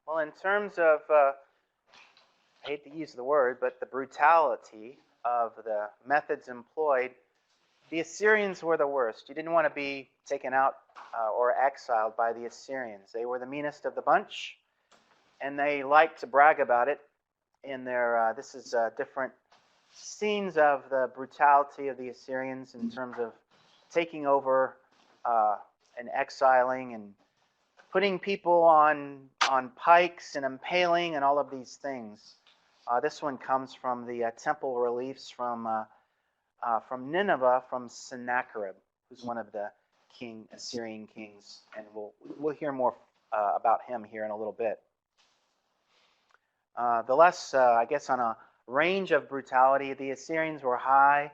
Well, in terms of, I hate to use the word, but the brutality of the methods employed, the Assyrians were the worst. You didn't want to be taken out or exiled by the Assyrians. They were the meanest of the bunch, and they liked to brag about it in their, this is different scenes of the brutality of the Assyrians in terms of taking over and exiling and putting people on pikes and impaling and all of these things. This one comes from the temple reliefs from Nineveh, from Sennacherib, who's one of the Assyrian kings, and we'll hear more about him here in a little bit. The less, I guess, on a range of brutality, the Assyrians were high.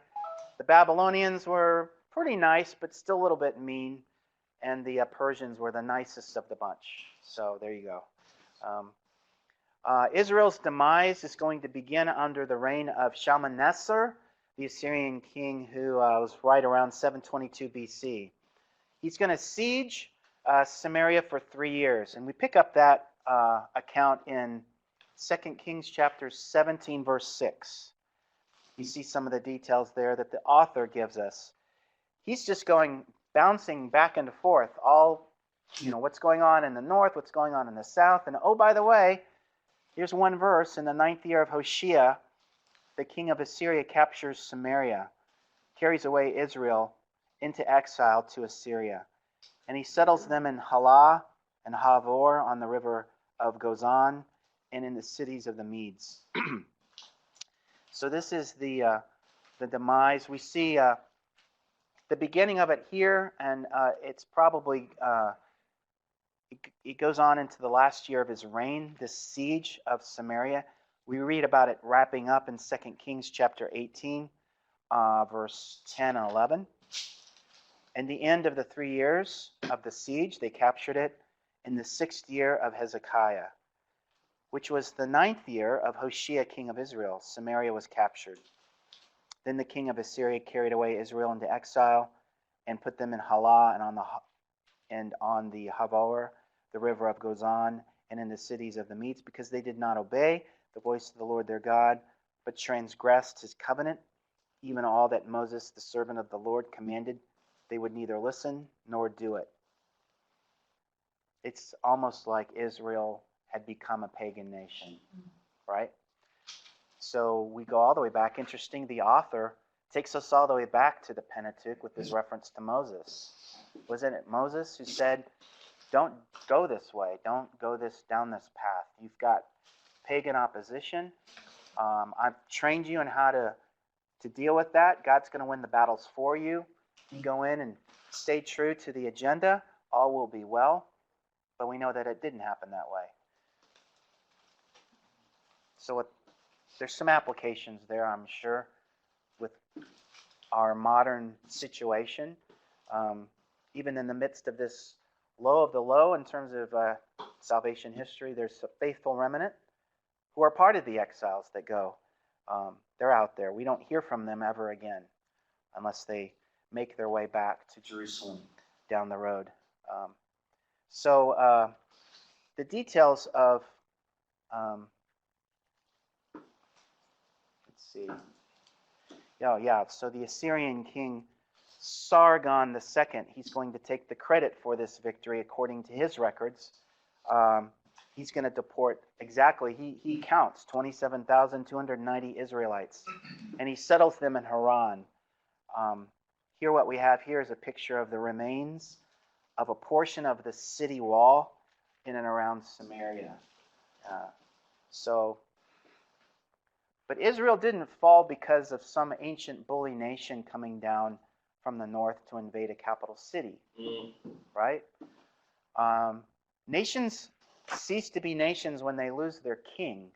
The Babylonians were pretty nice, but still a little bit mean. And the Persians were the nicest of the bunch. So there you go. Israel's demise is going to begin under the reign of Shalmaneser, the Assyrian king who was right around 722 BC. He's going to siege Samaria for 3 years. And we pick up that account in 2 Kings chapter 17, verse 6. You see some of the details there that the author gives us. He's just bouncing back and forth, all, what's going on in the north, what's going on in the south. And oh, by the way, here's one verse. In the 9th year of Hoshea, the king of Assyria captures Samaria, carries away Israel into exile to Assyria. And he settles them in Halah and Havor on the river of Gozan and in the cities of the Medes. So this is the demise. We see the beginning of it here, and it's probably, it goes on into the last year of his reign, this siege of Samaria. We read about it wrapping up in 2 Kings chapter 18, verse 10 and 11. And the end of the 3 years of the siege, they captured it in the 6th year of Hezekiah, which was the 9th year of Hoshea, king of Israel. Samaria was captured. Then the king of Assyria carried away Israel into exile and put them in Halah and on the Havor, the river of Gozan, and in the cities of the Medes, because they did not obey the voice of the Lord their God, but transgressed his covenant, even all that Moses, the servant of the Lord, commanded. They would neither listen nor do it. It's almost like Israel had become a pagan nation, right? So we go all the way back. Interesting, the author takes us all the way back to the Pentateuch with his reference to Moses. Wasn't it Moses who said, don't go this way, don't go down this path. You've got pagan opposition. I've trained you in how to deal with that. God's going to win the battles for you. You go in and stay true to the agenda, all will be well. But we know that it didn't happen that way. So there's some applications there, I'm sure, with our modern situation. Even in the midst of this low of the low in terms of salvation history, there's a faithful remnant who are part of the exiles that go. They're out there. We don't hear from them ever again unless they make their way back to Jerusalem down the road. So the details of, let's see. Oh, yeah, so the Assyrian king Sargon II, he's going to take the credit for this victory according to his records. He's going to deport exactly, he counts 27,290 Israelites, and he settles them in Haran. Here what we have here is a picture of the remains of a portion of the city wall in and around Samaria. But Israel didn't fall because of some ancient bully nation coming down from the north to invade a capital city, right? Nations cease to be nations when they lose their king.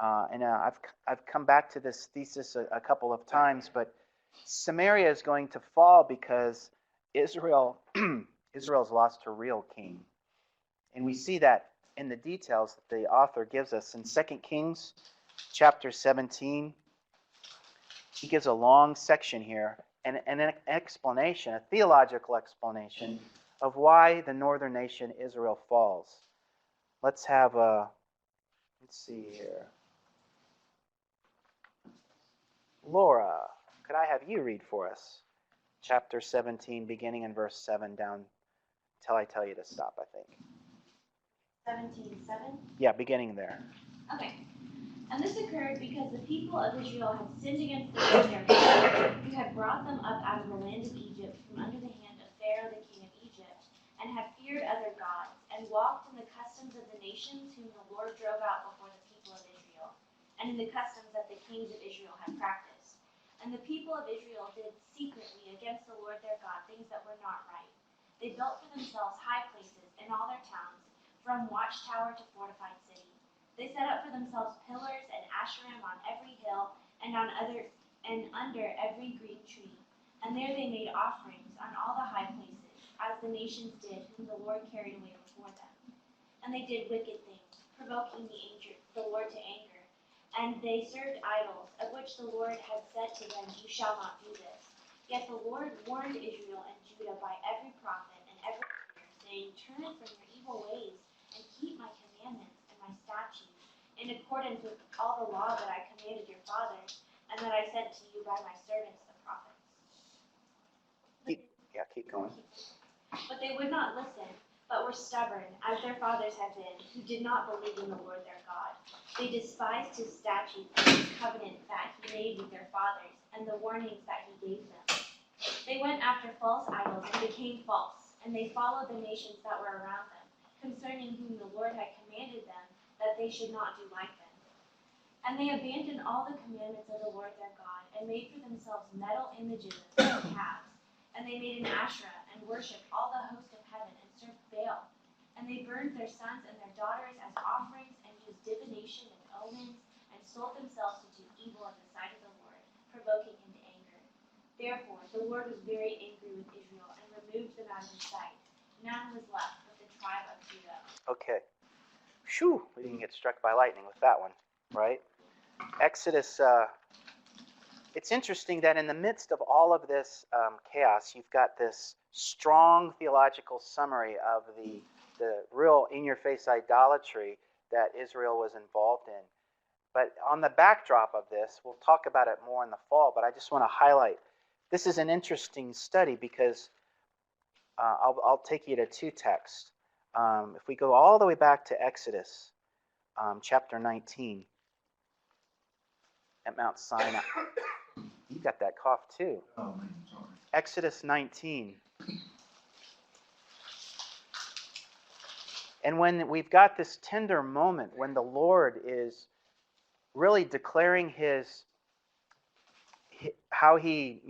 And I've come back to this thesis a couple of times, but Samaria is going to fall because Israel's lost her real king. And we see that in the details that the author gives us. In 2 Kings chapter 17, he gives a long section here and an explanation, a theological explanation of why the northern nation Israel falls. let's have a, let's see here. Laura, could I have you read for us? Chapter 17, beginning in verse 7 down till I tell you to stop, I think. 17:7? Yeah, beginning there. Okay. And this occurred because the people of Israel had sinned against the Lord their God, who had brought them up out of the land of Egypt from under the hand of Pharaoh the king of Egypt, and had feared other gods, and walked in the customs of the nations whom the Lord drove out before the people of Israel, and in the customs that the kings of Israel had practiced. And the people of Israel did secretly against the Lord their God things that were not right. They built for themselves high places in all their towns, from watchtower to fortified city. They set up for themselves pillars and asherim on every hill and under every green tree. And there they made offerings on all the high places, as the nations did whom the Lord carried away before them. And they did wicked things, provoking the Lord to anger. And they served idols, of which the Lord had said to them, "You shall not do this." Yet the Lord warned Israel and Judah by every prophet and every seer, saying, "Turn from your evil ways and keep my commandments and my statutes, in accordance with all the law that I commanded your fathers, and that I sent to you by my servants the prophets." Keep going. But they would not listen, but were stubborn, as their fathers had been, who did not believe in the Lord their God. They despised his statutes and his covenant that he made with their fathers, and the warnings that he gave them. They went after false idols and became false, and they followed the nations that were around them, concerning whom the Lord had commanded them that they should not do like them. And they abandoned all the commandments of the Lord their God, and made for themselves metal images and calves. And they made an Asherah, and worshipped all the host of heaven, and served Baal. And they burned their sons and their daughters as offerings, and used divination and omens, and sold themselves to do evil in the sight of the Lord, provoking him to anger. Therefore the Lord was very angry with Israel, and removed them out of his sight. None was left but the tribe of Judah. Okay. Shoo! We didn't get struck by lightning with that one, right? Exodus, it's interesting that in the midst of all of this chaos, you've got this strong theological summary of the real in-your-face idolatry that Israel was involved in. But on the backdrop of this, we'll talk about it more in the fall, but I just want to highlight, this is an interesting study because I'll take you to two texts. If we go all the way back to Exodus chapter 19 at Mount Sinai. You got that cough too. Oh, man, sorry. Exodus 19. And when we've got this tender moment when the Lord is really declaring how he,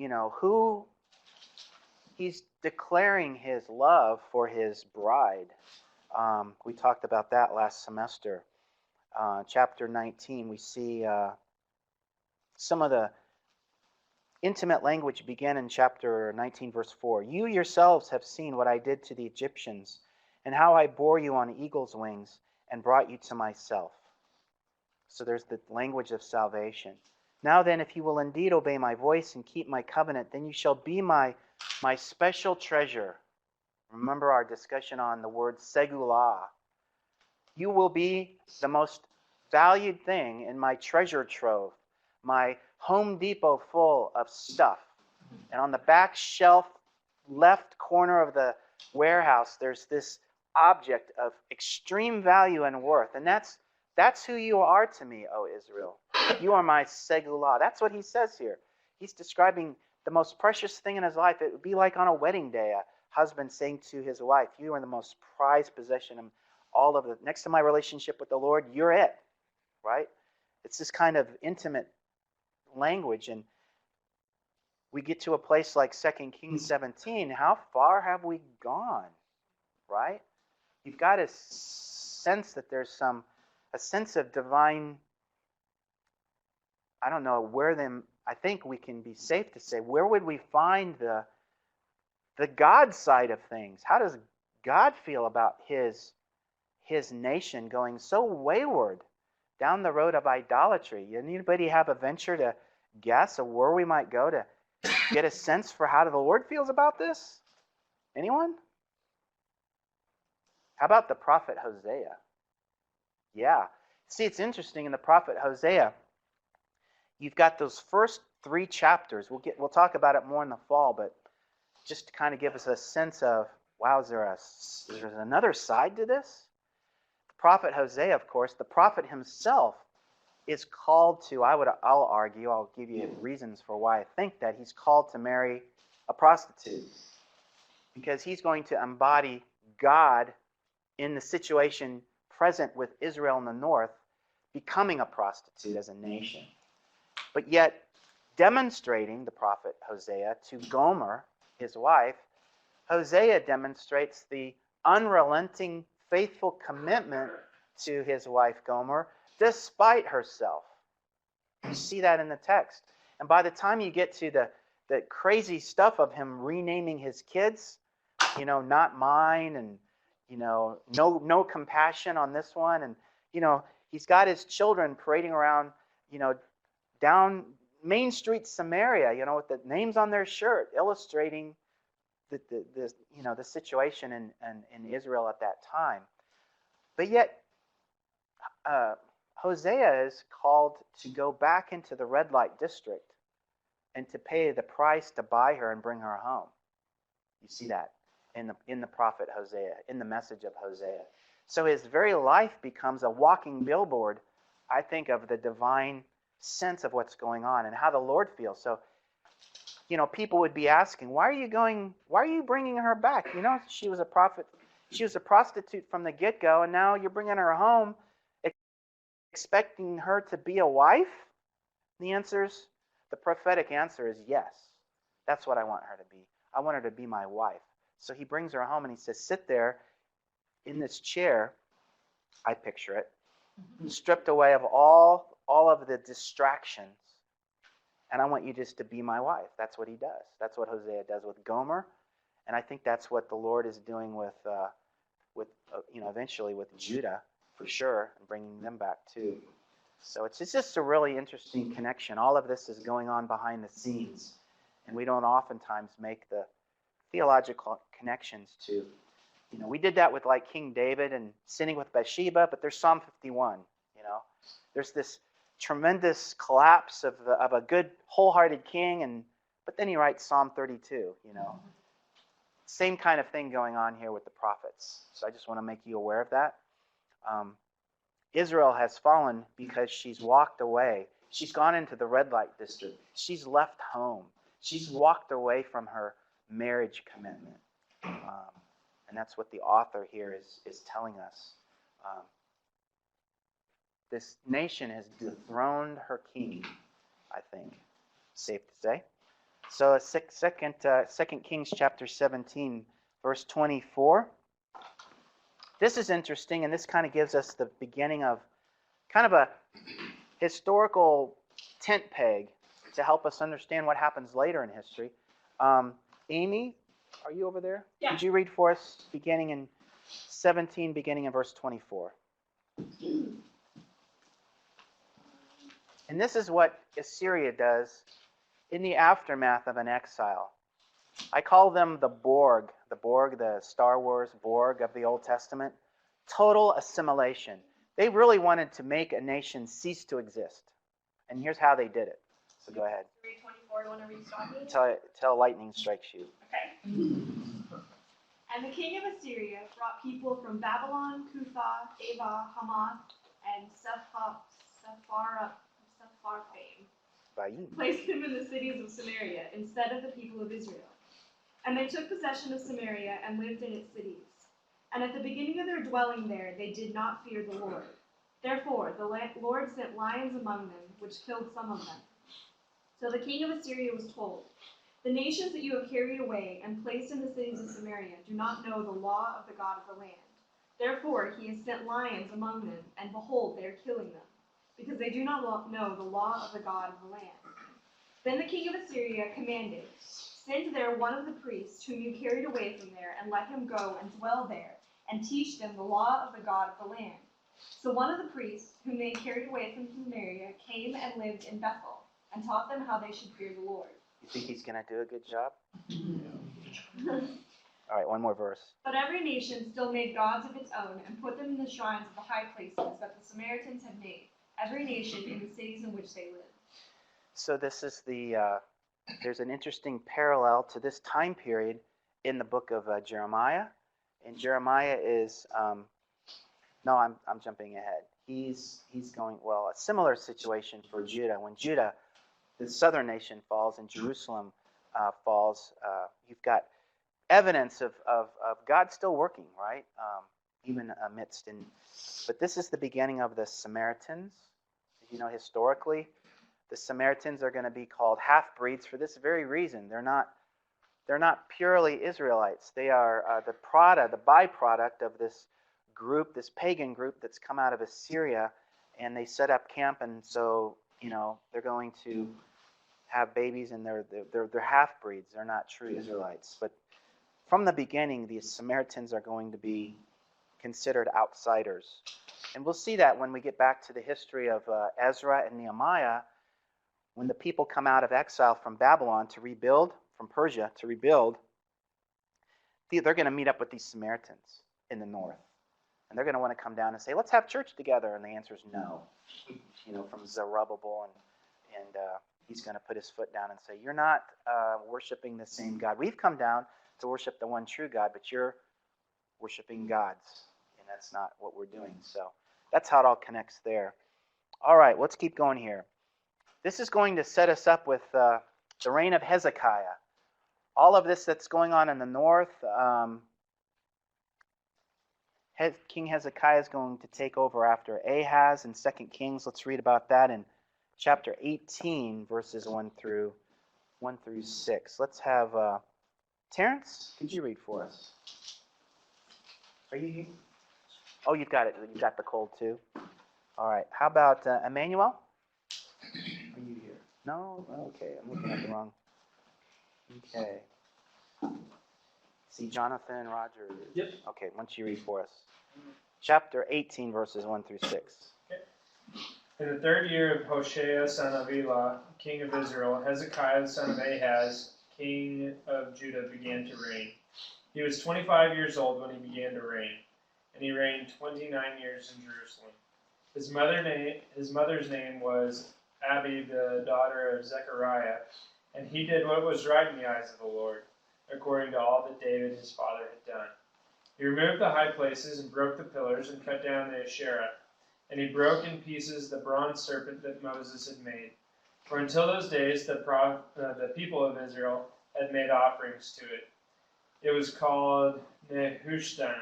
he's declaring his love for his bride. We talked about that last semester. Chapter 19, we see some of the intimate language began in chapter 19, verse 4. You yourselves have seen what I did to the Egyptians, and how I bore you on eagle's wings and brought you to myself. So there's the language of salvation. Now then, if you will indeed obey my voice and keep my covenant, then you shall be my special treasure. Remember our discussion on the word segulah. You will be the most valued thing in my treasure trove, my Home Depot full of stuff. And on the back shelf, left corner of the warehouse, there's this object of extreme value and worth. And that's who you are to me, O Israel. You are my segulah. That's what he says here. He's describing the most precious thing in his life. It would be like on a wedding day, a husband saying to his wife, you are the most prized possession of all of the, next to my relationship with the Lord, you're it, right? It's this kind of intimate language. And we get to a place like 2 Kings 17. How far have we gone, right? You've got to sense that there's a sense of divine, I don't know where them, I think we can be safe to say, where would we find the God side of things? How does God feel about his nation going so wayward down the road of idolatry? Anybody have a venture to guess of where we might go to get a sense for how the Lord feels about this? Anyone? How about the prophet Hosea? Yeah. See, it's interesting in the prophet Hosea. You've got those first 3 chapters. We'll talk about it more in the fall, but just to kind of give us a sense of, wow, there's another side to this? The prophet Hosea, of course, the prophet himself is called to, I'll argue, I'll give you reasons for why I think that he's called to marry a prostitute. Because he's going to embody God in the situation present with Israel in the north, becoming a prostitute as a nation. But yet, demonstrating, the prophet Hosea, to Gomer, his wife, Hosea demonstrates the unrelenting, faithful commitment to his wife Gomer, despite herself. You see that in the text. And by the time you get to the crazy stuff of him renaming his kids, not mine, and, no compassion on this one, and, he's got his children parading around, down Main Street Samaria, with the names on their shirt, illustrating the situation in Israel at that time. But yet, Hosea is called to go back into the red light district and to pay the price to buy her and bring her home. You see that in the prophet Hosea, in the message of Hosea. So his very life becomes a walking billboard, I think, of the divine sense of what's going on and how the Lord feels. So, people would be asking, why are you bringing her back? She was a prophet. She was a prostitute from the get-go, and now you're bringing her home expecting her to be a wife? The prophetic answer is yes. That's what I want her to be. I want her to be my wife. So he brings her home and he says, sit there in this chair, I picture it, stripped away of all of the distractions, and I want you just to be my wife. That's what he does. That's what Hosea does with Gomer, and I think that's what the Lord is doing with eventually with Judah, for sure, and bringing them back too. So it's just a really interesting connection. All of this is going on behind the scenes, and we don't oftentimes make the theological connections to, we did that with like King David and sinning with Bathsheba, but there's Psalm 51, There's this tremendous collapse of a good, wholehearted king, but then he writes Psalm 32, Same kind of thing going on here with the prophets. So I just want to make you aware of that. Israel has fallen because she's walked away. She's gone into the red light district. She's left home. She's walked away from her marriage commitment. And that's what the author here is telling us. This nation has dethroned her king, I think. Safe to say. So 2 Kings chapter 17, verse 24. This is interesting, and this kind of gives us the beginning of kind of a historical tent peg to help us understand what happens later in history. Amy, are you over there? Yeah. Would you read for us beginning in 17, beginning in verse 24? And this is what Assyria does in the aftermath of an exile. I call them the Borg, the Star Wars Borg of the Old Testament. Total assimilation. They really wanted to make a nation cease to exist. And here's how they did it. So go ahead. Read 24, you want to read starting? Till lightning strikes you. Okay. And the king of Assyria brought people from Babylon, Cutha, Ava, Hamath, and Sepharvaim, placed them in the cities of Samaria instead of the people of Israel. And they took possession of Samaria and lived in its cities. And at the beginning of their dwelling there, they did not fear the Lord. Therefore, the Lord sent lions among them, which killed some of them. So the king of Assyria was told, the nations that you have carried away and placed in the cities of Samaria do not know the law of the God of the land. Therefore, he has sent lions among them, and behold, they are killing them, because they do not know the law of the God of the land. Then the king of Assyria commanded, send there one of the priests whom you carried away from there, and let him go and dwell there, and teach them the law of the God of the land. So one of the priests, whom they carried away from Samaria, came and lived in Bethel, and taught them how they should fear the Lord. You think he's going to do a good job? All right, one more verse. But every nation still made gods of its own and put them in the shrines of the high places that the Samaritans had made, every nation in the cities in which they lived. So this is there's an interesting parallel to this time period in the book of Jeremiah. And Jeremiah is, no, I'm jumping ahead. He's going, well, a similar situation for Judah. When Judah, the southern nation, falls and Jerusalem falls, you've got evidence of God still working, right? Even amidst. But this is the beginning of the Samaritans. You know, historically, the Samaritans are going to be called half-breeds for this very reason. They're not purely Israelites. They are the byproduct of this group, this pagan group that's come out of Assyria, and they set up camp, and so, you know, they're going to have babies, and they're half-breeds. They're not true Israelites. But from the beginning, the Samaritans are going to be considered outsiders. And we'll see that when we get back to the history of Ezra and Nehemiah. When the people come out of exile from Babylon to rebuild, from Persia to rebuild, they're going to meet up with these Samaritans in the north. And they're going to want to come down and say, let's have church together. And the answer is no. You know, from Zerubbabel. And he's going to put his foot down and say, you're not worshiping the same God. We've come down to worship the one true God, but you're worshiping gods. And that's not what we're doing. So that's how it all connects there. All right, let's keep going here. This is going to set us up with the reign of Hezekiah. All of this that's going on in the north, King Hezekiah is going to take over after Ahaz in 2 Kings. Let's read about that in chapter 18, verses 1 through 6. Let's have Terrence, could you read for us? Are you here? Oh, you've got it. You've got the cold too. All right. How about Emmanuel? Are you here? No? Okay. I'm looking at the wrong. Okay. See, Jonathan, Roger. Yep. Okay. Why don't you read for us? Chapter 18, verses 1 through 6. Okay. In the third year of Hoshea, son of Elah, king of Israel, Hezekiah, the son of Ahaz, king of Judah, began to reign. He was 25 years old when he began to reign, and he reigned 29 years in Jerusalem. His mother's name was Abi, the daughter of Zechariah, and he did what was right in the eyes of the Lord, according to all that David his father had done. He removed the high places and broke the pillars and cut down the Asherah, and he broke in pieces the bronze serpent that Moses had made. For until those days the people of Israel had made offerings to it. It was called Nehushtan.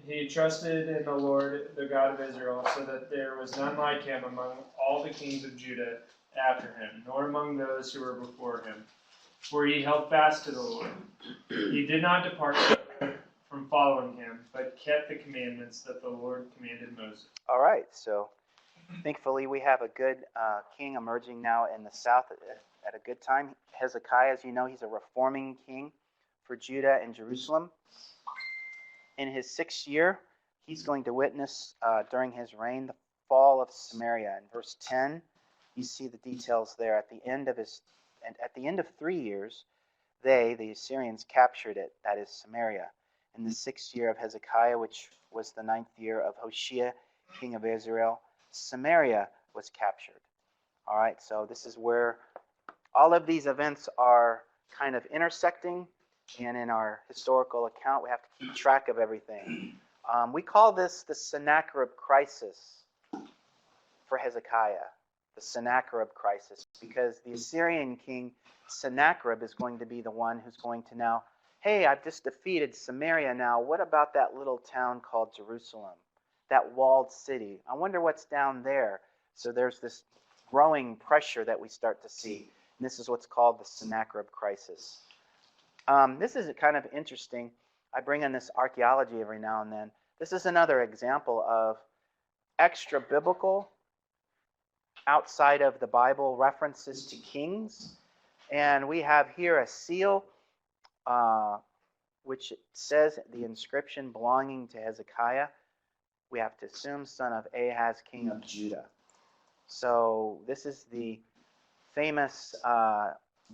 He trusted in the Lord, the God of Israel, so that there was none like him among all the kings of Judah after him, nor among those who were before him. For he held fast to the Lord. He did not depart from following him, but kept the commandments that the Lord commanded Moses. All right. So, thankfully, we have a good king emerging now in the south at a good time. Hezekiah, as you know, he's a reforming king for Judah and Jerusalem. In his 6th year, he's going to witness during his reign the fall of Samaria. In verse 10, you see the details there. At the end of 3 years, the Assyrians, captured it, that is Samaria. In the 6th year of Hezekiah, which was the 9th year of Hoshea, king of Israel, Samaria was captured. All right, so this is where all of these events are kind of intersecting, and in our historical account, we have to keep track of everything. We call this the Sennacherib crisis for Hezekiah, the Sennacherib crisis, because the Assyrian king Sennacherib is going to be the one who's going to now, hey, I've just defeated Samaria now. What about that little town called Jerusalem, that walled city? I wonder what's down there. So there's this growing pressure that we start to see. And this is what's called the Sennacherib crisis. This is kind of interesting. I bring in this archaeology every now and then. This is another example of extra biblical, outside of the Bible, references to kings. And we have here a seal, which says the inscription belonging to Hezekiah. We have to assume son of Ahaz, king of Judah. So this is the famous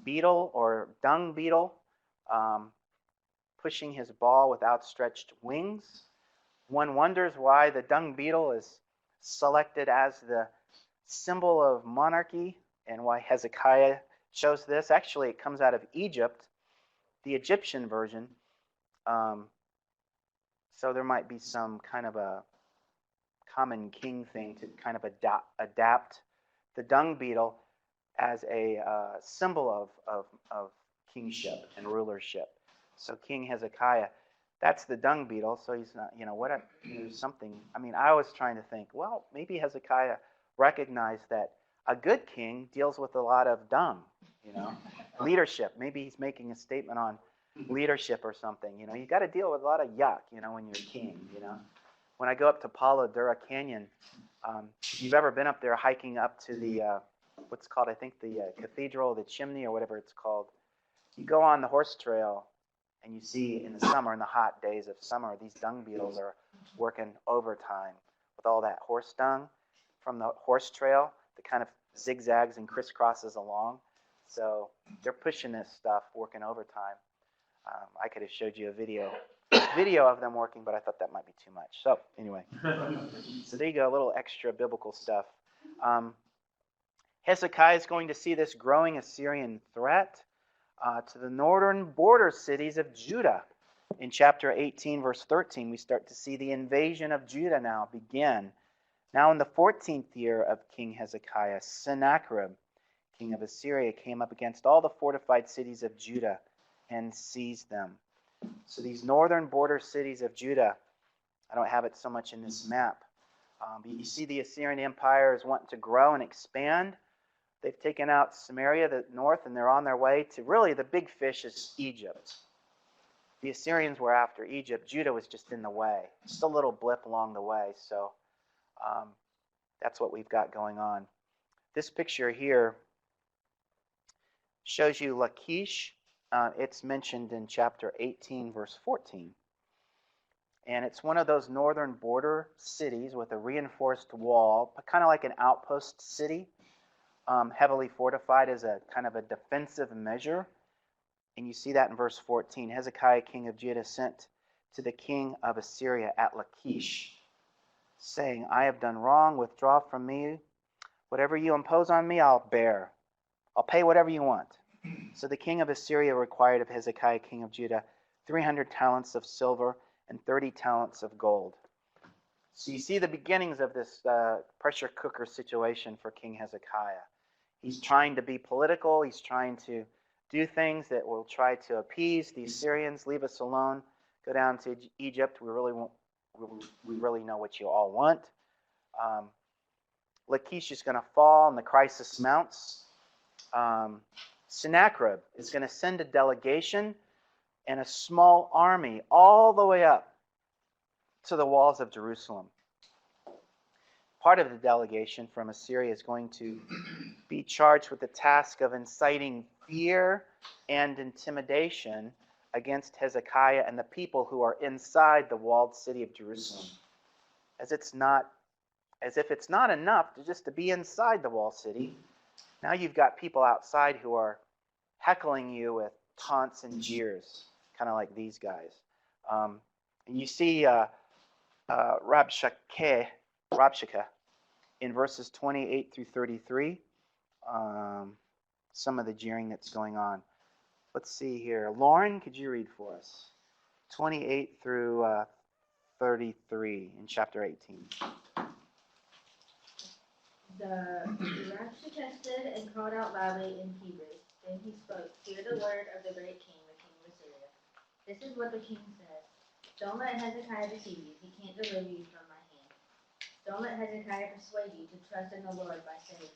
beetle or dung beetle pushing his ball with outstretched wings. One wonders why the dung beetle is selected as the symbol of monarchy and why Hezekiah chose this. Actually, it comes out of Egypt, the Egyptian version. So there might be some kind of a common king thing to kind of adapt the dung beetle as a symbol of kingship and rulership. So King Hezekiah, that's the dung beetle. So he's not, there's something. I mean, I was trying to think, well, maybe Hezekiah recognized that a good king deals with a lot of dung, leadership. Maybe he's making a statement on leadership or something. You got to deal with a lot of yuck, when you're a king, When I go up to Palo Duro Canyon, if you've ever been up there hiking up to the, what's called, I think, the Cathedral, the Chimney, or whatever it's called, you go on the horse trail, and you see in the summer, in the hot days of summer, these dung beetles are working overtime with all that horse dung from the horse trail that kind of zigzags and crisscrosses along. So they're pushing this stuff, working overtime. I could have showed you a video of them working, but I thought that might be too much. So anyway, so there you go, a little extra biblical stuff. Hezekiah is going to see this growing Assyrian threat to the northern border cities of Judah. In chapter 18, verse 13, we start to see the invasion of Judah now begin. Now in the 14th year of King Hezekiah, Sennacherib, king of Assyria, came up against all the fortified cities of Judah and seized them. So these northern border cities of Judah, I don't have it so much in this map, but you see the Assyrian Empire is wanting to grow and expand. They've taken out Samaria, the north, and they're on their way to, really, the big fish is Egypt. The Assyrians were after Egypt. Judah was just in the way, just a little blip along the way. So that's what we've got going on. This picture here shows you Lachish. It's mentioned in chapter 18, verse 14. And it's one of those northern border cities with a reinforced wall, kind of like an outpost city. Heavily fortified as a kind of a defensive measure. And you see that in verse 14. Hezekiah, king of Judah, sent to the king of Assyria at Lachish, saying, I have done wrong, withdraw from me. Whatever you impose on me, I'll bear. I'll pay whatever you want. So the king of Assyria required of Hezekiah, king of Judah, 300 talents of silver and 30 talents of gold. So you see the beginnings of this pressure cooker situation for King Hezekiah. He's trying to be political. He's trying to do things that will try to appease the Assyrians. Leave us alone. Go down to Egypt. We really know what you all want. Lachish is going to fall, and the crisis mounts. Sennacherib is going to send a delegation and a small army all the way up to the walls of Jerusalem. Part of the delegation from Assyria is going to be charged with the task of inciting fear and intimidation against Hezekiah and the people who are inside the walled city of Jerusalem. As if it's not enough just to be inside the walled city, now you've got people outside who are heckling you with taunts and jeers, kind of like these guys. And you see Rabshakeh in verses 28 through 33, some of the jeering that's going on. Let's see here. Lauren, could you read for us? 28 through 33 in chapter 18. The Rabshakeh stood and called out loudly in Hebrew. Then he spoke, Hear the word of the great king, the king of Assyria. This is what the king says. Don't let Hezekiah deceive you. He can't deliver you from my hand. Don't let Hezekiah persuade you to trust in the Lord by saying,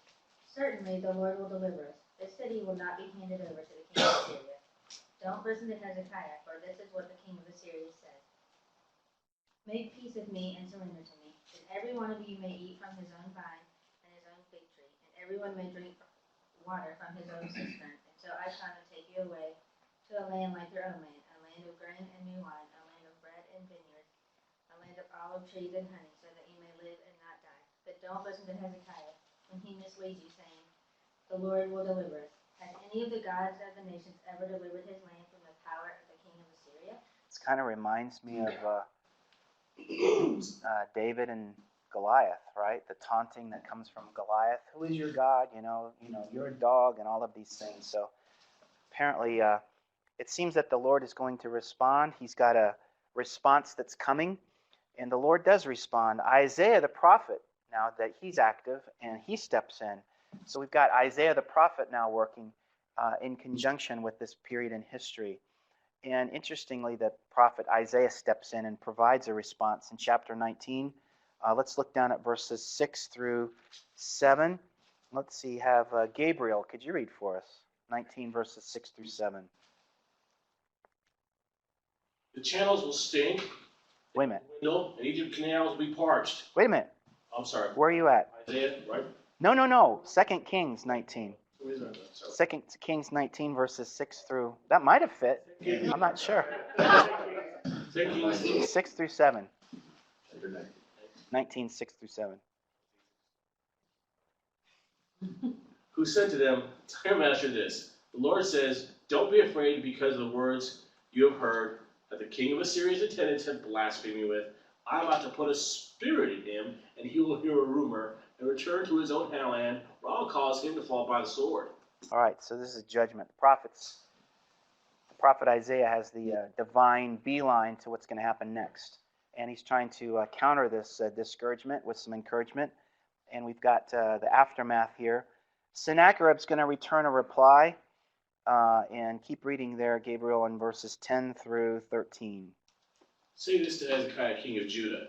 Certainly the Lord will deliver us. This city will not be handed over to the king of Assyria. Don't listen to Hezekiah, for this is what the king of Assyria says. Make peace with me and surrender to me, and every one of you may eat from his own vine and his own fig tree, and everyone may drink water from his own cistern, until I come and take you away to a land like your own land, a land of grain and new wine, a land of bread and vineyards, a land of olive trees and honey, so that you may live and not die. But don't listen to Hezekiah when he misleads you, saying, The Lord will deliver us. Has any of the gods of the nations ever delivered his land from the power kind of reminds me of David and Goliath, right? The taunting that comes from Goliath. Who is your God? You're a dog, and all of these things. So apparently, it seems that the Lord is going to respond. He's got a response that's coming, and the Lord does respond. Isaiah the prophet, now that he's active, and he steps in. So we've got Isaiah the prophet now working in conjunction with this period in history. And interestingly, the prophet Isaiah steps in and provides a response in chapter 19. Let's look down at verses 6 through 7. Let's see, have Gabriel, could you read for us? 19 verses 6 through 7. The channels will stink. Wait a minute. And Egypt canals will be parched. Wait a minute. I'm sorry. Where are you at? Isaiah, right? No. 2 Kings 19. Where is that? 2 Kings 19 verses 6 through... That might have fit. I'm not sure. 6 through 7. 19, 6 through 7. Who said to them, tell your master this. The Lord says, don't be afraid because of the words you have heard that the king of Assyria's attendants have blasphemed me with. I am about to put a spirit in him, and he will hear a rumor and return to his own land, or I'll cause him to fall by the sword. All right, so this is judgment. The prophet Isaiah has the divine beeline to what's going to happen next. And he's trying to counter this discouragement with some encouragement. And we've got the aftermath here. Sennacherib's going to return a reply. And keep reading there, Gabriel, in verses 10 through 13. Say this to Hezekiah, king of Judah.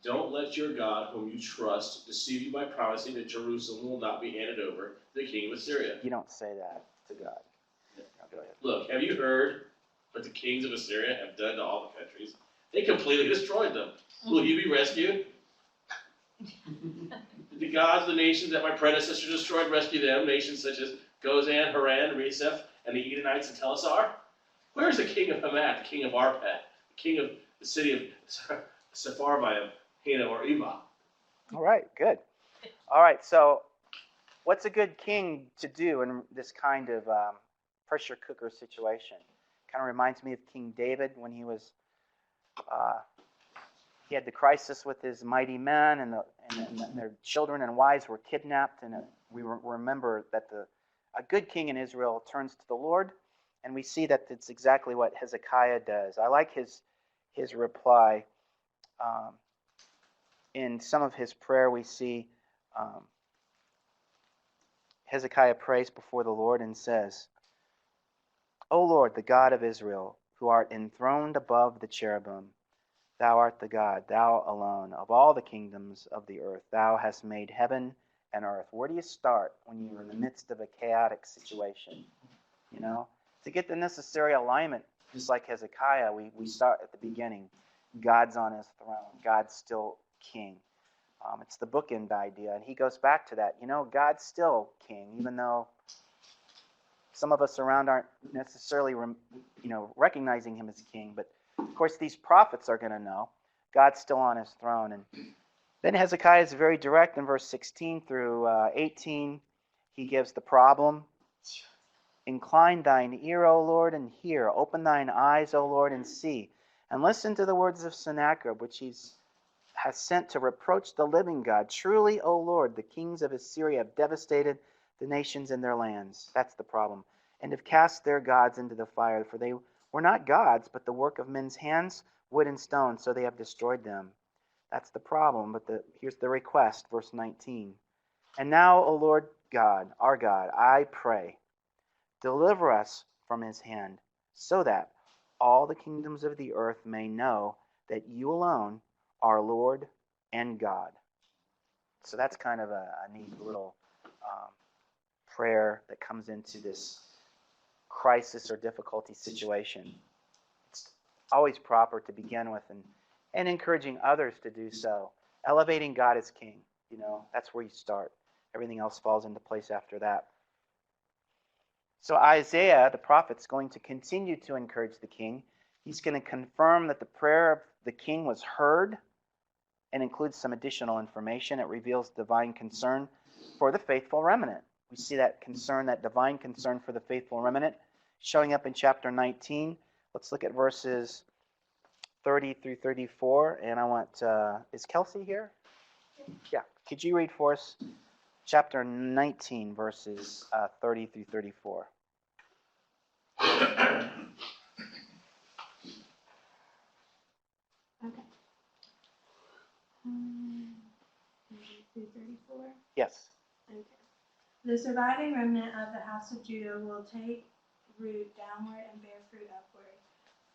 Don't let your God, whom you trust, deceive you by promising that Jerusalem will not be handed over to the king of Assyria. You don't say that to God. No, go ahead. Look, have you heard what the kings of Assyria have done to all the countries? They completely destroyed them. Will you be rescued? Did the gods of the nations that my predecessor destroyed rescue them, nations such as Gozan, Haran, Reseph, and the Edomites and Telassar? Where is the king of Hamath, the king of Arpad, the king of the city of Sepharvaim, Hena, or Eva? All right, good. All right, so what's a good king to do in this kind of pressure cooker situation? Kind of reminds me of King David when he was, he had the crisis with his mighty men, and their children and wives were kidnapped, and we remember that a good king in Israel turns to the Lord, and we see that it's exactly what Hezekiah does. I like his reply. In some of his prayer, we see Hezekiah prays before the Lord and says, O Lord, the God of Israel, who art enthroned above the cherubim, thou art the God, thou alone, of all the kingdoms of the earth. Thou hast made heaven and earth. Where do you start when you're in the midst of a chaotic situation? To get the necessary alignment, just like Hezekiah, we start at the beginning. God's on his throne. God's still king. It's the bookend idea, and he goes back to that. God's still king, even though some of us around aren't necessarily, recognizing him as king. But of course, these prophets are going to know God's still on his throne. And then Hezekiah is very direct in verse 16 through 18. He gives the problem. Incline thine ear, O Lord, and hear. Open thine eyes, O Lord, and see. And listen to the words of Sennacherib, which he has sent to reproach the living God. Truly, O Lord, the kings of Assyria have devastated the nations and their lands. That's the problem. And have cast their gods into the fire, for they were not gods, but the work of men's hands, wood and stone, so they have destroyed them. That's the problem, but here's the request, verse 19. And now, O Lord God, our God, I pray, deliver us from his hand, so that all the kingdoms of the earth may know that you alone are Lord and God. So that's kind of a neat little prayer that comes into this crisis or difficulty situation. It's always proper to begin with and encouraging others to do so. Elevating God as king, that's where you start. Everything else falls into place after that. So Isaiah, the prophet, is going to continue to encourage the king. He's going to confirm that the prayer of the king was heard and includes some additional information. It reveals divine concern for the faithful remnant. We see that concern, that divine concern for the faithful remnant, showing up in chapter 19. Let's look at verses 30 through 34, and I want, is Kelsey here? Yeah. Could you read for us chapter 19, verses 30 through 34? Okay. 34. Yes. Okay. The surviving remnant of the house of Judah will take root downward and bear fruit upward.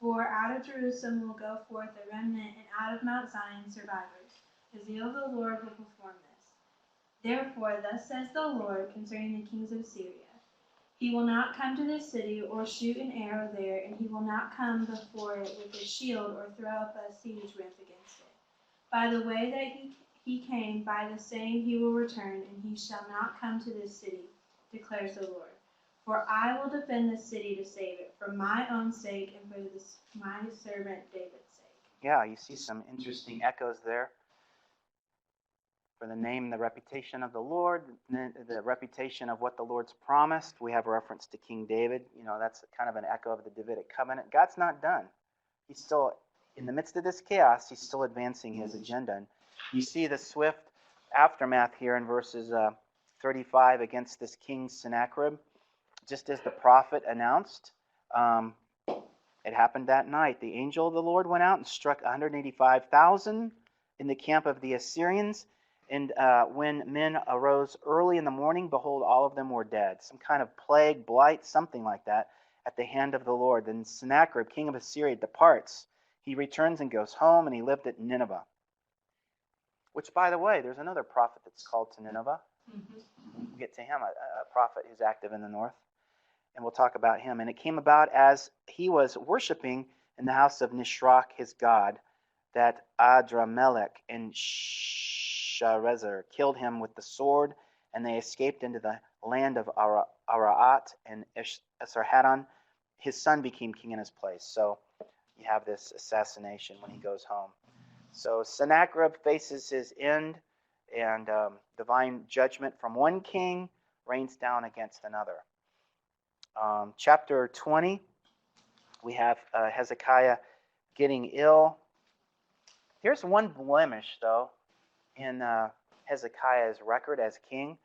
For out of Jerusalem will go forth a remnant, and out of Mount Zion survivors. The zeal of the Lord will perform this. Therefore, thus says the Lord concerning the kings of Syria: He will not come to this city or shoot an arrow there, and he will not come before it with a shield or throw up a siege ramp against it. By the way that he came, by the same he will return, and he shall not come to this city, declares the Lord. For I will defend this city to save it, for my own sake and for my servant David's sake. Yeah, you see some interesting echoes there. For the name and the reputation of the Lord, the reputation of what the Lord's promised. We have a reference to King David. You know, that's kind of an echo of the Davidic covenant. God's not done. He's still, in the midst of this chaos, he's still advancing his agenda. And you see the swift aftermath here in verses 35 against this king Sennacherib. Just as the prophet announced, it happened that night. The angel of the Lord went out and struck 185,000 in the camp of the Assyrians. And when men arose early in the morning, behold, all of them were dead. Some kind of plague, blight, something like that, at the hand of the Lord. Then Sennacherib, king of Assyria, departs. He returns and goes home, and he lived at Nineveh. Which, by the way, there's another prophet that's called to Nineveh. We'll get to him, a prophet who's active in the north. And we'll talk about him. And it came about as he was worshiping in the house of Nisroch, his god, that Adramelech and Sharezer killed him with the sword, and they escaped into the land of Araat, and Esarhaddon, his son, became king in his place. So you have this assassination when he goes home. So Sennacherib faces his end, and divine judgment from one king rains down against another. Chapter 20, we have Hezekiah getting ill. Here's one blemish, though, in Hezekiah's record as king.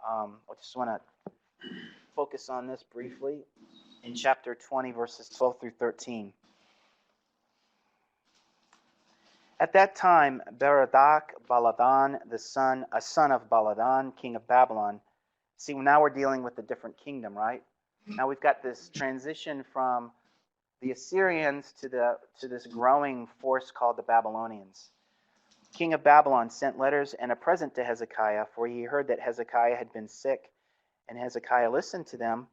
I just want to focus on this briefly. In chapter 20, verses 12 through 13. At that time, Berodach Baladan, a son of Baladan, king of Babylon. See, now we're dealing with a different kingdom, right? Now we've got this transition from the Assyrians to this growing force called the Babylonians. King of Babylon sent letters and a present to Hezekiah, for he heard that Hezekiah had been sick. And Hezekiah listened to them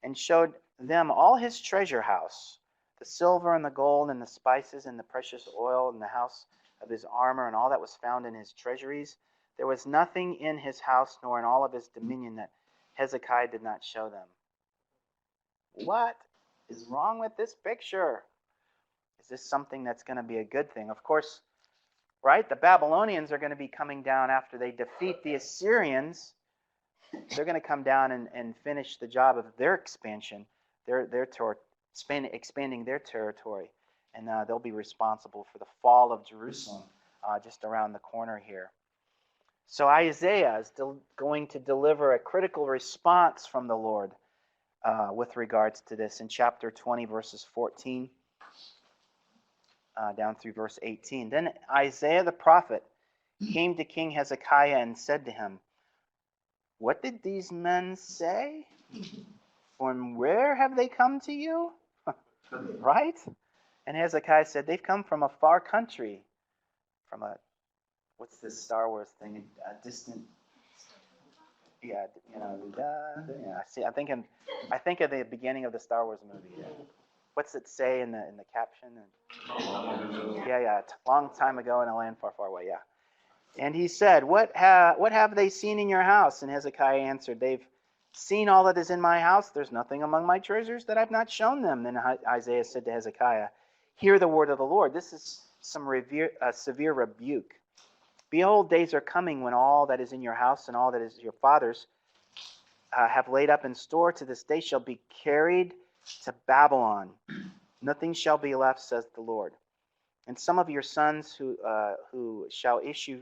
and showed them all his treasure house, the silver and the gold and the spices and the precious oil and the house of his armor and all that was found in his treasuries. There was nothing in his house nor in all of his dominion that Hezekiah did not show them. What is wrong with this picture? Is this something that's going to be a good thing? Of course, right? The Babylonians are going to be coming down after they defeat the Assyrians. They're going to come down and finish the job of their expansion, expanding their territory. And they'll be responsible for the fall of Jerusalem just around the corner here. So Isaiah is going to deliver a critical response from the Lord with regards to this in chapter 20, verses 14 down through verse 18. Then Isaiah the prophet came to King Hezekiah and said to him, "What did these men say? From where have they come to you?" Right? And Hezekiah said, "They've come from a far country, from what's this Star Wars thing? A distant, yeah, See, I think of the beginning of the Star Wars movie. What's it say in the caption? Yeah, a long time ago in a land far, far away. Yeah. And he said, what have they seen in your house?" And Hezekiah answered, "They've seen all that is in my house. There's nothing among my treasures that I've not shown them." Then Isaiah said to Hezekiah, "Hear the word of the Lord." This is some severe rebuke. "Behold, days are coming when all that is in your house and all that is your father's have laid up in store to this day shall be carried to Babylon. Nothing shall be left, says the Lord. And some of your sons who shall issue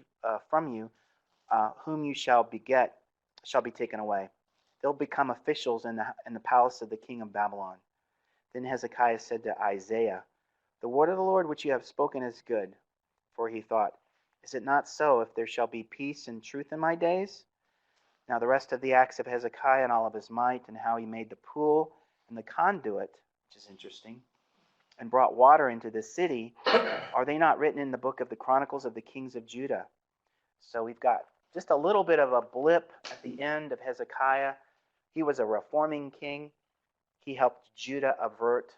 from you, whom you shall beget, shall be taken away. They'll become officials in the palace of the king of Babylon. Then Hezekiah said to Isaiah, the word of the Lord which you have spoken is good. For he thought, is it not so, if there shall be peace and truth in my days? Now the rest of the acts of Hezekiah and all of his might, and how he made the pool and the conduit, which is interesting, and brought water into the city, are they not written in the book of the Chronicles of the kings of Judah? So we've got just a little bit of a blip at the end of Hezekiah. He was a reforming king. He helped Judah avert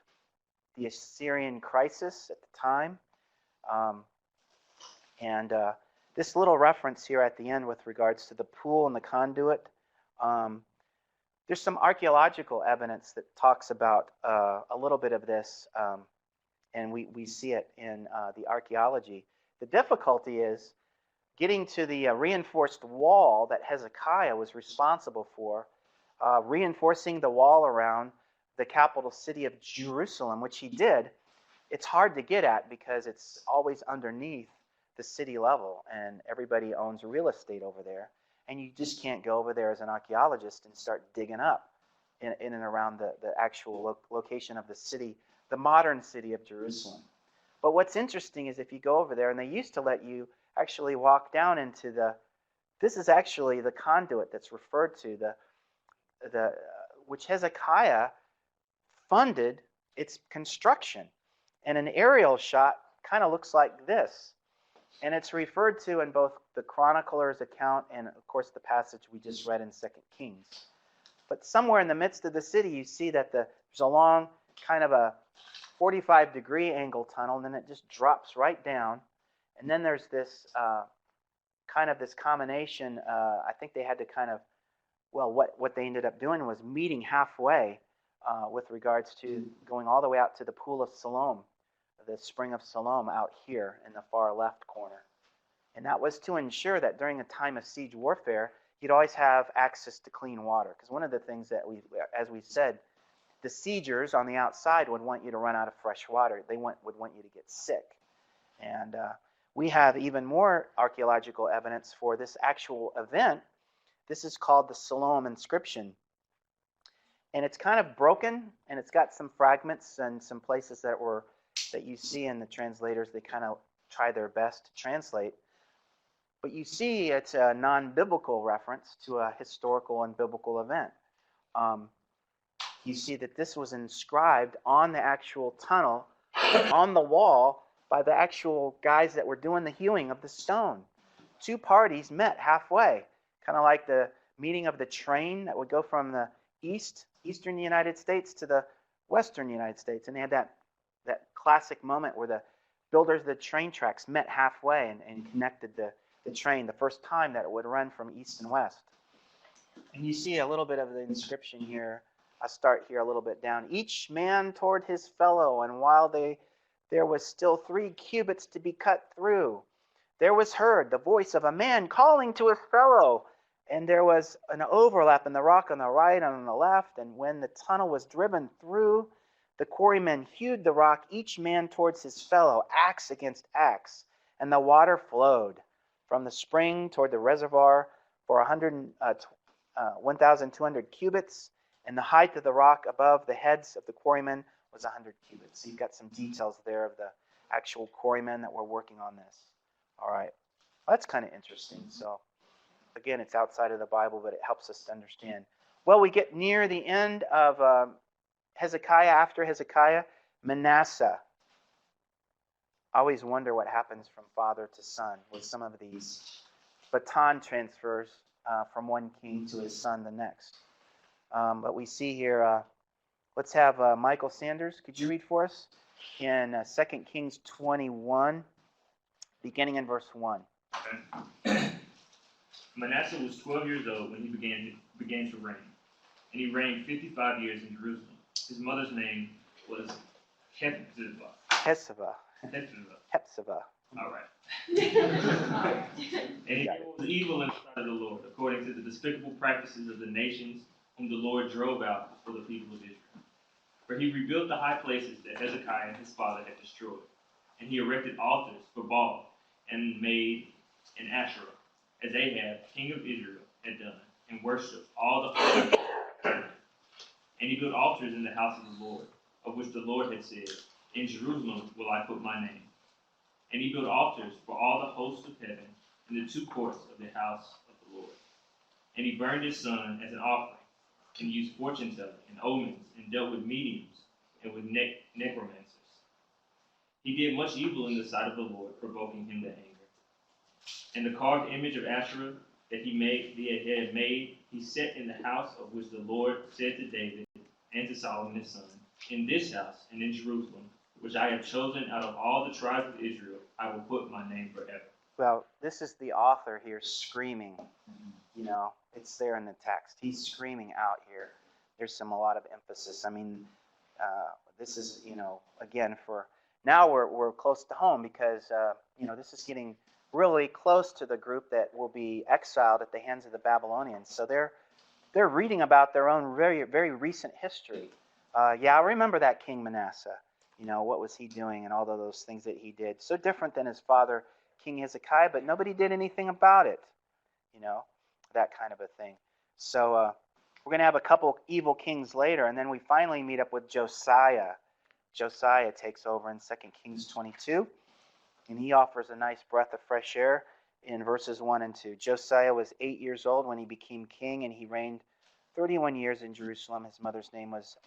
the Assyrian crisis at the time. This little reference here at the end with regards to the pool and the conduit, there's some archaeological evidence that talks about a little bit of this, and we see it in the archaeology. The difficulty is getting to the reinforced wall that Hezekiah was responsible for, reinforcing the wall around the capital city of Jerusalem, which he did. It's hard to get at because it's always underneath the city level, and everybody owns real estate over there, and you just can't go over there as an archaeologist and start digging up in and around the actual location of the city, the modern city of Jerusalem. But what's interesting is if you go over there, and they used to let you actually walk down into this is actually the conduit that's referred to, which Hezekiah funded its construction. And an aerial shot kind of looks like this. And it's referred to in both the chronicler's account and, of course, the passage we just read in 2 Kings. But somewhere in the midst of the city, you see that there's a long kind of a 45-degree angle tunnel, and then it just drops right down. And then there's this kind of this combination. I think they had to kind of, well, what they ended up doing was meeting halfway with regards to going all the way out to the pool of Siloam, the spring of Siloam out here in the far left corner. And that was to ensure that during a time of siege warfare, you'd always have access to clean water. Because one of the things that as we said, the siegers on the outside would want you to run out of fresh water. They would want you to get sick. And we have even more archaeological evidence for this actual event. This is called the Siloam inscription. And it's kind of broken, and it's got some fragments and some places that you see in the translators. They kind of try their best to translate. But you see it's a non-biblical reference to a historical and biblical event. You see that this was inscribed on the actual tunnel, on the wall, by the actual guys that were doing the hewing of the stone. Two parties met halfway, kind of like the meeting of the train that would go from the eastern United States to the western United States. And they had that classic moment where the builders of the train tracks met halfway and connected the train, the first time that it would run from east and west. And you see a little bit of the inscription here. I'll start here a little bit down. Each man toward his fellow, and while there was still 3 cubits to be cut through, there was heard the voice of a man calling to his fellow. And there was an overlap in the rock on the right and on the left. And when the tunnel was driven through, the quarrymen hewed the rock, each man towards his fellow, axe against axe. And the water flowed from the spring toward the reservoir for 1,200 cubits. And the height of the rock above the heads of the quarrymen was 100 cubits. So you've got some details there of the actual quarrymen that were working on this. All right. Well, that's kind of interesting. So, again, it's outside of the Bible, but it helps us to understand. Well, we get near the end of Hezekiah. After Hezekiah, Manasseh. I always wonder what happens from father to son with some of these baton transfers from one king to his son the next. But we see here, let's have Michael Sanders. Could you read for us in 2 Kings 21, beginning in verse 1. Okay. Manasseh was 12 years old when he began to reign, and he reigned 55 years in Jerusalem. His mother's name was Hephzibah. Hephzibah. All right. And he was evil in the sight of the Lord, according to the despicable practices of the nations whom the Lord drove out before the people of Israel. For he rebuilt the high places that Hezekiah his father had destroyed. And he erected altars for Baal and made an Asherah, as Ahab, king of Israel, had done, and worshipped all the false gods. And he built altars in the house of the Lord, of which the Lord had said, In Jerusalem will I put my name. And he built altars for all the hosts of heaven in the two courts of the house of the Lord. And he burned his son as an offering, and used fortune telling and omens, and dealt with mediums and with necromancers. He did much evil in the sight of the Lord, provoking him to anger. And the carved image of Asherah that he had made, he set in the house of which the Lord said to David and to Solomon his son, In this house and in Jerusalem, which I have chosen out of all the tribes of Israel, I will put my name forever. Well, this is the author here screaming. It's there in the text. He's screaming out here. There's a lot of emphasis. I mean, this is, again, for now we're close to home because, this is getting really close to the group that will be exiled at the hands of the Babylonians. So they're reading about their own very, very recent history. I remember that King Manasseh. What was he doing and all of those things that he did. So different than his father, King Hezekiah, but nobody did anything about it. That kind of a thing. So we're going to have a couple evil kings later, and then we finally meet up with Josiah. Josiah takes over in 2 Kings 22, and he offers a nice breath of fresh air in verses 1 and 2. Josiah was 8 years old when he became king, and he reigned 31 years in Jerusalem. His mother's name was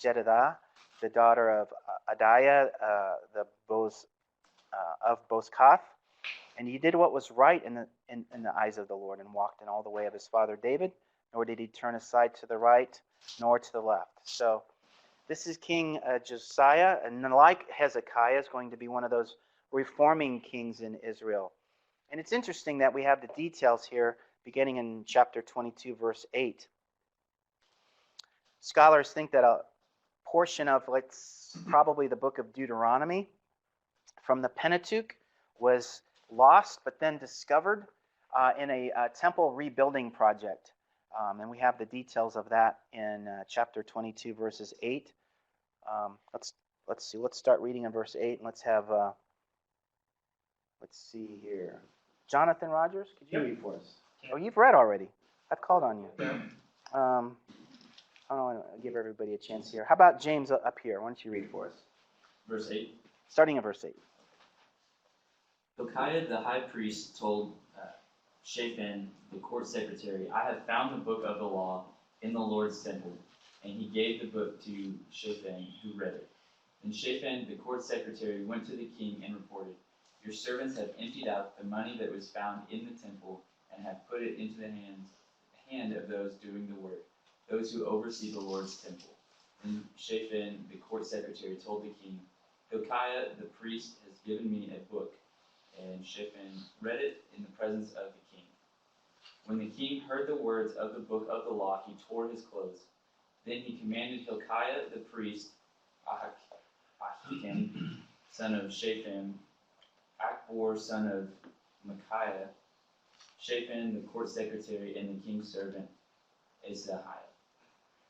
Jedidah, the daughter of Adiah, of Bozkath. And he did what was right in the eyes of the Lord, and walked in all the way of his father David, nor did he turn aside to the right nor to the left. So this is King Josiah, and like Hezekiah, is going to be one of those reforming kings in Israel. And it's interesting that we have the details here beginning in chapter 22, verse 8. Scholars think that a portion of probably the book of Deuteronomy from the Pentateuch was lost but then discovered in a temple rebuilding project. And we have the details of that in chapter 22, verses 8. Let's see. Let's start reading in verse 8, and let's see here. Jonathan Rogers, could you read for us? Oh, you've read already. I've called on you. I want to give everybody a chance here. How about James up here? Why don't you read for us? Verse 8. Starting at verse 8. Hilkiah the high priest told Shaphan, the court secretary, I have found the book of the law in the Lord's temple. And he gave the book to Shaphan, who read it. Then Shaphan, the court secretary, went to the king and reported, Your servants have emptied out the money that was found in the temple and have put it into the hand of those doing the work, those who oversee the Lord's temple. Then Shaphan, the court secretary, told the king, Hilkiah the priest has given me a book. And Shaphan read it in the presence of the king. When the king heard the words of the book of the law, he tore his clothes. Then he commanded Hilkiah the priest, Ahikam, son of Shaphan, Akbor, son of Micaiah, Shaphan, the court secretary, and the king's servant, Asaiah,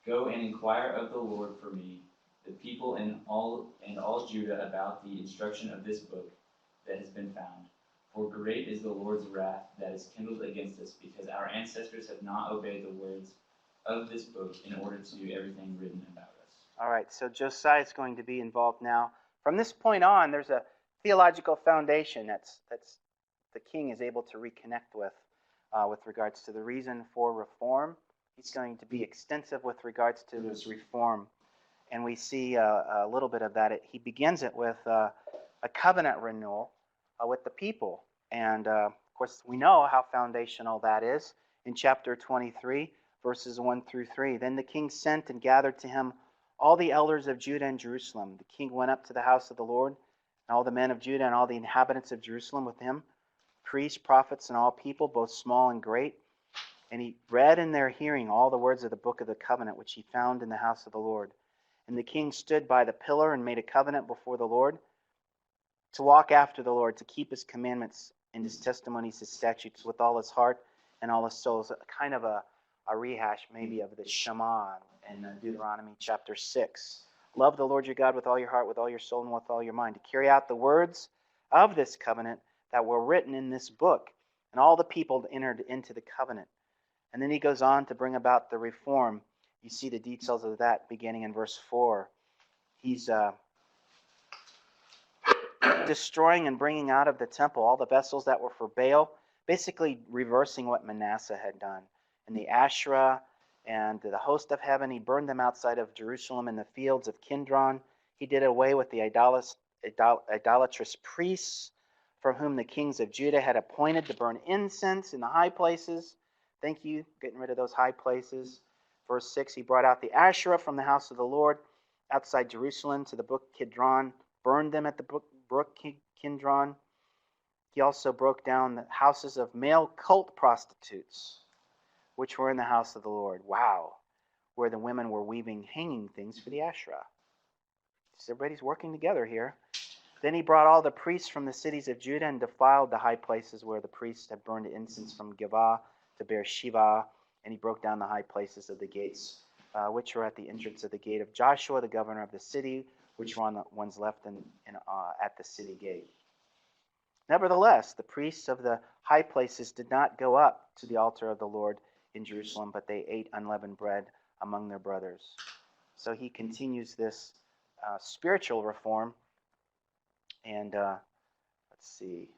Go and inquire of the Lord for me, the people and all Judah, about the instruction of this book that has been found. For great is the Lord's wrath that is kindled against us, because our ancestors have not obeyed the words of this book in order to do everything written about us. All right, so Josiah is going to be involved now. From this point on, there's a theological foundation that's the king is able to reconnect with regards to the reason for reform. He's going to be extensive with regards to his reform, and we see a little bit of that. He begins it with a covenant renewal with the people, and of course we know how foundational that is in chapter 23, verses 1 through 3. Then the king sent and gathered to him all the elders of Judah and Jerusalem. The king went up to the house of the Lord, and all the men of Judah and all the inhabitants of Jerusalem with him, priests, prophets, and all people, both small and great. And he read in their hearing all the words of the book of the covenant, which he found in the house of the Lord. And the king stood by the pillar and made a covenant before the Lord, to walk after the Lord, to keep his commandments and his testimonies, his statutes with all his heart and all his soul. Kind of a rehash maybe of the Shema in Deuteronomy chapter 6. Love the Lord your God with all your heart, with all your soul, and with all your mind, to carry out the words of this covenant that were written in this book. And all the people entered into the covenant. And then he goes on to bring about the reform. You see the details of that beginning in verse 4. He's destroying and bringing out of the temple all the vessels that were for Baal, basically reversing what Manasseh had done. And the Asherah and the host of heaven, he burned them outside of Jerusalem in the fields of Kindron. He did away with the idolatrous priests from whom the kings of Judah had appointed to burn incense in the high places. Thank you, getting rid of those high places. Verse 6, he brought out the Asherah from the house of the Lord outside Jerusalem to the brook Kidron, burned them at the brook Kidron. He also broke down the houses of male cult prostitutes, which were in the house of the Lord. Wow, where the women were weaving hanging things for the Asherah. So everybody's working together here. Then he brought all the priests from the cities of Judah and defiled the high places where the priests had burned incense from Givah to Beersheba, and he broke down the high places of the gates, which were at the entrance of the gate of Joshua, the governor of the city, which were on the ones left at the city gate. Nevertheless, the priests of the high places did not go up to the altar of the Lord in Jerusalem, but they ate unleavened bread among their brothers. So he continues this spiritual reform. And let's see,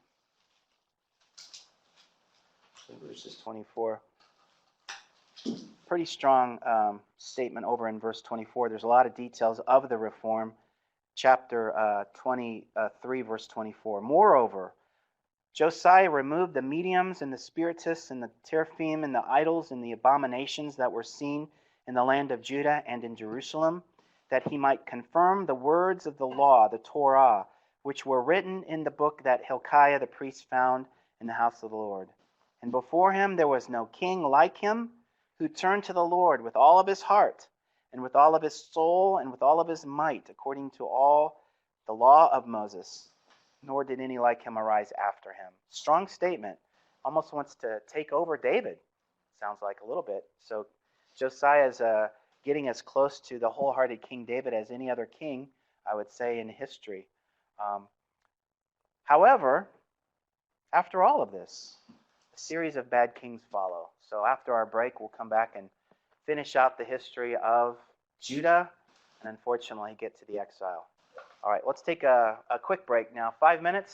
verses 24. Pretty strong statement over in verse 24. There's a lot of details of the reform. Chapter 23, verse 24. Moreover, Josiah removed the mediums and the spiritists and the teraphim and the idols and the abominations that were seen in the land of Judah and in Jerusalem, that he might confirm the words of the law, the Torah, which were written in the book that Hilkiah the priest found in the house of the Lord. And before him there was no king like him, who turned to the Lord with all of his heart, and with all of his soul, and with all of his might, according to all the law of Moses. Nor did any like him arise after him. Strong statement. Almost wants to take over David, sounds like a little bit. So Josiah is getting as close to the wholehearted King David as any other king, I would say, in history. However, after all of this, a series of bad kings follow. So after our break, we'll come back and finish out the history of Judah and unfortunately get to the exile. All right, let's take a quick break now. 5 minutes.